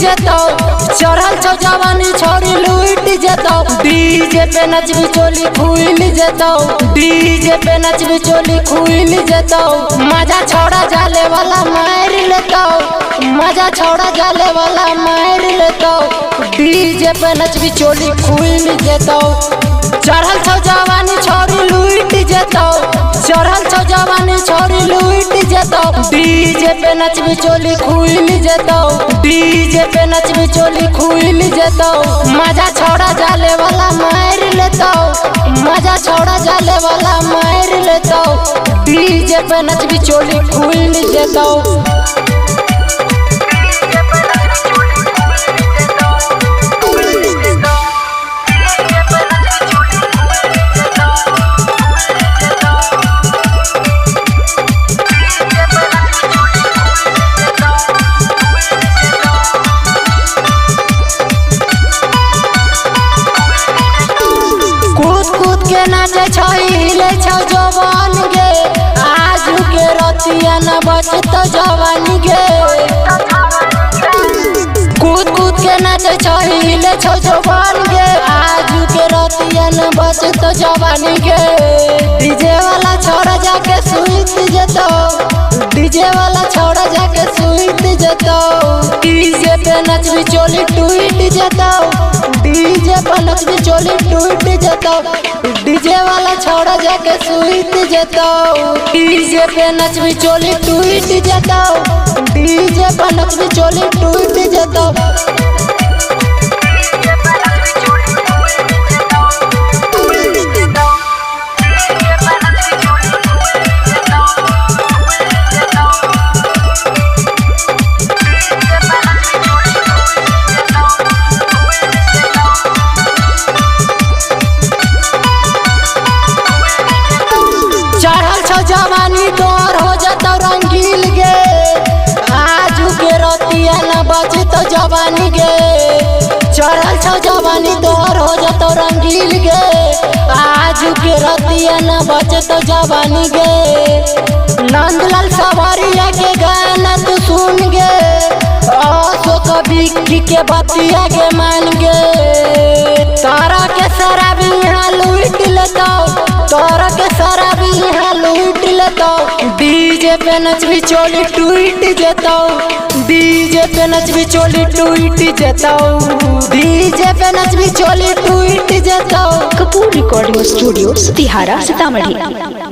जेतो चढ़ल छौ जवानी छोरी लूट जेतो डीजे पे नचबी चोली खुल जेतो डीजे पे नचबी चोली खुल जेतो मजा छोड़ा जाले वाला मार लेतो मजा छोड़ा जाले वाला मार लेतो डीजे पे नचबी चोली खुल जेतो चढ़ल छौ जवानी छोरी लूट जेतो चढ़ल छौ जवानी छोरी लूट जेतो डीजे पे नचबी चोली खुल जेतो डीजे पे नचबी चोली खुल जेतो मजा छोड़ा जाले वाला मार लेतो मजा छोड़ा जाले वाला मार लेतो डीजे पे नचबी चोली खुल जेतो। के नाचे हिले छौ जवान गे आजू के रतिया न बचत जवानी गे कूद कूद के नाचे हिले छौ जवान गे आजू के रतिया न बचत जवानी गे डीजे वाला छोड़ा जाके सुइत जेतो डीजे वाला छोड़ा जाके सुइत जेतो डीजे पे नचबी चोली टूट जेतो डीजे पे नचबी चोली टूट जेतो डीजे वाला छोड़ा जाके सुइत जेतो डीजे पे नचबी चोली टूट जेतो डीजे पे नचबी चोली टूट जेतो। चढ़ल छौ जवानी तोर हो जतो रंगील गे आजू के रतिया न बचतो जवानी गे चढ़ल छौ जवानी तोर हो जतो रंगील गे आजू के रतिया न बचतो जवानी गे नंदलाल सवारिया के गाना तू सुन गे आसो कभी के बतिया के मान गे तारा के शराबी यहाँ लूट लेतो तारा के शराबी यहाँ लूट लेतो डीजे पे नचबी चोली टूट जेतो डीजे पे नचबी चोली टूट जेतो डीजे पे नचबी चोली टूट जेतो। Kapoor recording studio तिहारा Sitamarhi.